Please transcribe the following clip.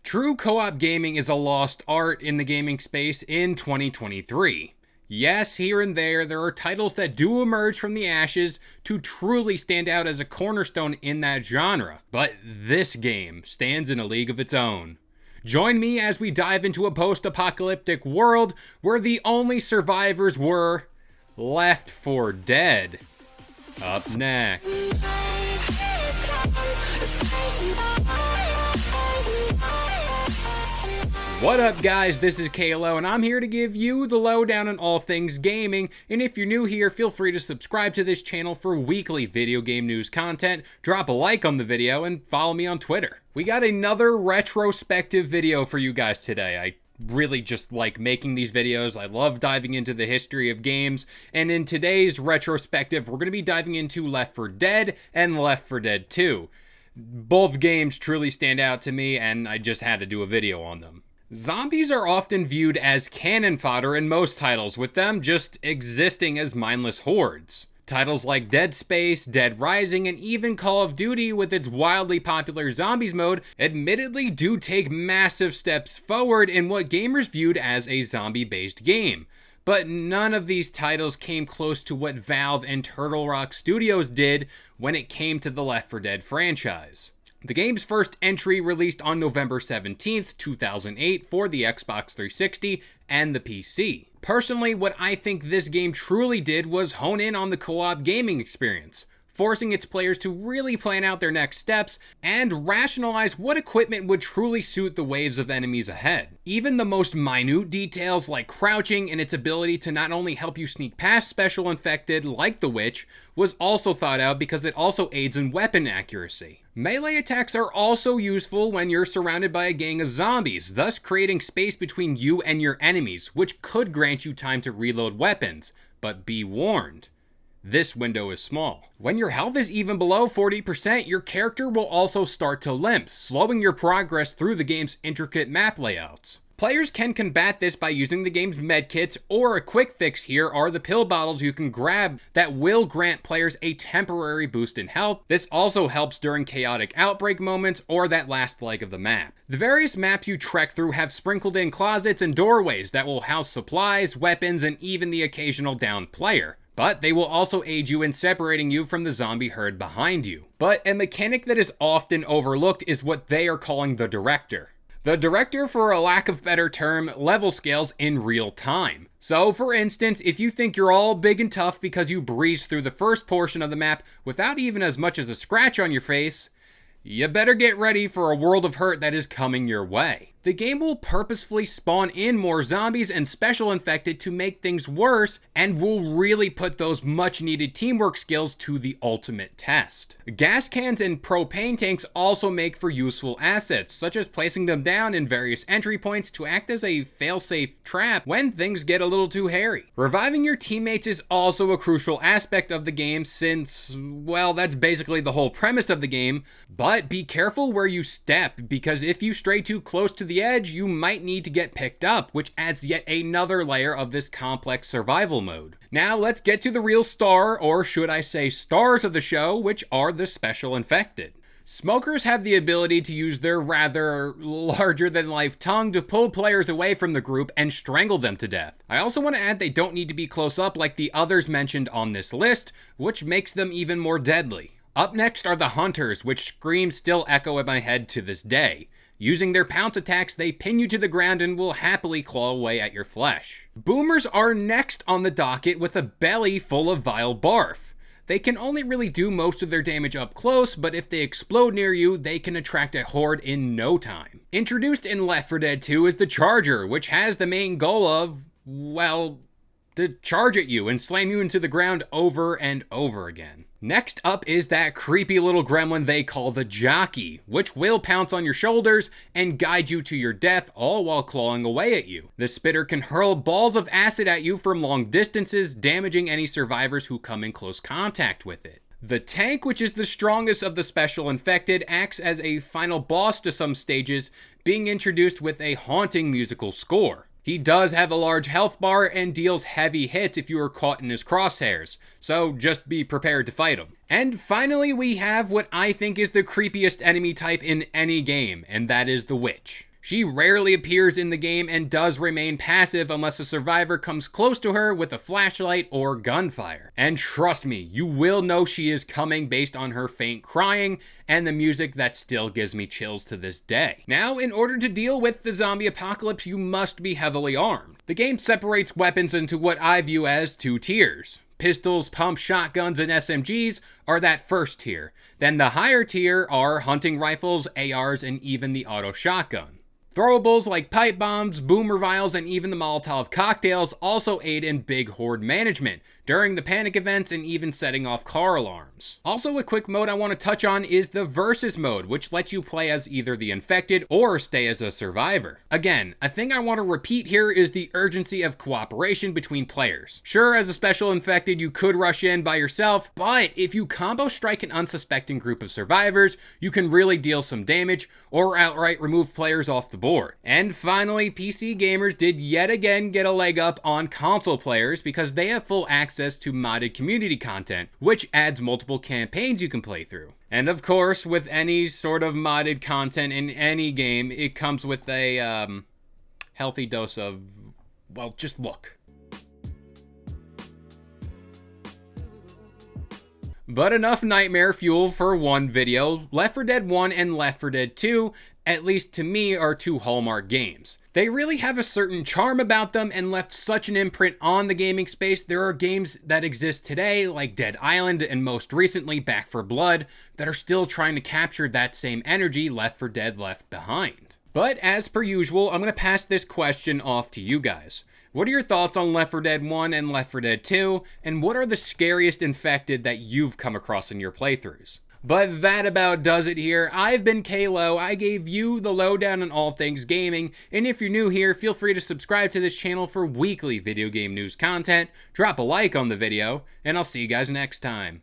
True co-op gaming is a lost art in the gaming space in 2023. Yes, here and there are titles that do emerge from the ashes to truly stand out as a cornerstone in that genre, but this game stands in a league of its own. Join me as we dive into a post-apocalyptic world where the only survivors were Left 4 Dead. Up next. What up guys, this is Kalo and I'm here to give you the lowdown on all things gaming, and if you're new here, feel free to subscribe to this channel for weekly video game news content, drop a like on the video, and follow me on Twitter. We got another retrospective video for you guys today. I really just like making these videos. I love diving into the history of games, and in today's retrospective, we're going to be diving into Left 4 Dead and Left 4 Dead 2. Both games truly stand out to me, and I just had to do a video on them. Zombies are often viewed as cannon fodder in most titles, with them just existing as mindless hordes. Titles like Dead Space, Dead Rising, and even Call of Duty with its wildly popular zombies mode admittedly do take massive steps forward in what gamers viewed as a zombie-based game. But none of these titles came close to what Valve and Turtle Rock Studios did when it came to the Left 4 Dead franchise. The game's first entry released on November 17th, 2008 for the Xbox 360 and the PC. Personally, what I think this game truly did was hone in on the co-op gaming experience, forcing its players to really plan out their next steps and rationalize what equipment would truly suit the waves of enemies ahead. Even the most minute details like crouching and its ability to not only help you sneak past special infected like the Witch was also thought out because it also aids in weapon accuracy. Melee attacks are also useful when you're surrounded by a gang of zombies, thus creating space between you and your enemies, which could grant you time to reload weapons. But be warned, this window is small. When your health is even below 40%, your character will also start to limp, slowing your progress through the game's intricate map layouts. Players can combat this by using the game's medkits, or a quick fix here are the pill bottles you can grab that will grant players a temporary boost in health. This also helps during chaotic outbreak moments or that last leg of the map. The various maps you trek through have sprinkled in closets and doorways that will house supplies, weapons, and even the occasional downed player. But they will also aid you in separating you from the zombie herd behind you. But a mechanic that is often overlooked is what they are calling the director. The director, for a lack of better term, level scales in real time. So for instance, if you think you're all big and tough because you breezed through the first portion of the map without even as much as a scratch on your face, you better get ready for a world of hurt that is coming your way. The game will purposefully spawn in more zombies and special infected to make things worse, and will really put those much needed teamwork skills to the ultimate test. Gas cans and propane tanks also make for useful assets, such as placing them down in various entry points to act as a failsafe trap when things get a little too hairy. Reviving your teammates is also a crucial aspect of the game since, well, that's basically the whole premise of the game, but be careful where you step, because if you stray too close to the edge, you might need to get picked up, which adds yet another layer of this complex survival mode. Now let's get to the real star, or should I say stars of the show, which are the special infected. Smokers have the ability to use their rather larger-than-life tongue to pull players away from the group and strangle them to death. I also want to add they don't need to be close up like the others mentioned on this list, which makes them even more deadly. Up next are the Hunters, which screams still echo in my head to this day. Using their pounce attacks, they pin you to the ground and will happily claw away at your flesh. Boomers are next on the docket with a belly full of vile barf. They can only really do most of their damage up close, but if they explode near you, they can attract a horde in no time. Introduced in Left 4 Dead 2 is the Charger, which has the main goal of, well, to charge at you and slam you into the ground over and over again. Next up is that creepy little gremlin they call the Jockey, which will pounce on your shoulders and guide you to your death, all while clawing away at you. The Spitter can hurl balls of acid at you from long distances, damaging any survivors who come in close contact with it. The Tank, which is the strongest of the special infected, acts as a final boss to some stages, being introduced with a haunting musical score. He does have a large health bar and deals heavy hits if you are caught in his crosshairs, so just be prepared to fight him. And finally, we have what I think is the creepiest enemy type in any game, and that is the Witch. She rarely appears in the game and does remain passive unless a survivor comes close to her with a flashlight or gunfire. And trust me, you will know she is coming based on her faint crying and the music that still gives me chills to this day. Now, in order to deal with the zombie apocalypse, you must be heavily armed. The game separates weapons into what I view as 2 tiers. Pistols, pumps, shotguns, and SMGs are that first tier. Then the higher tier are hunting rifles, ARs, and even the auto shotgun. Throwables like pipe bombs, boomer vials, and even the Molotov cocktails also aid in big horde management during the panic events and even setting off car alarms. Also, a quick mode I want to touch on is the Versus mode, which lets you play as either the infected or stay as a survivor. Again, a thing I want to repeat here is the urgency of cooperation between players. Sure, as a special infected, you could rush in by yourself, but if you combo strike an unsuspecting group of survivors, you can really deal some damage or outright remove players off the board. And finally, PC gamers did yet again get a leg up on console players because they have full access to modded community content, which adds multiple campaigns you can play through. And of course, with any sort of modded content in any game, it comes with a healthy dose of, well, just look. But enough nightmare fuel for one video. Left 4 Dead 1 and Left 4 Dead 2, at least to me, are 2 hallmark games. They really have a certain charm about them and left such an imprint on the gaming space. There are games that exist today, like Dead Island and most recently Back 4 Blood, that are still trying to capture that same energy Left 4 Dead left behind. But as per usual, I'm going to pass this question off to you guys. What are your thoughts on Left 4 Dead 1 and Left 4 Dead 2, and what are the scariest infected that you've come across in your playthroughs? But that about does it here. I've been Kalo. I gave you the lowdown on all things gaming, and if you're new here, feel free to subscribe to this channel for weekly video game news content, drop a like on the video, and I'll see you guys next time.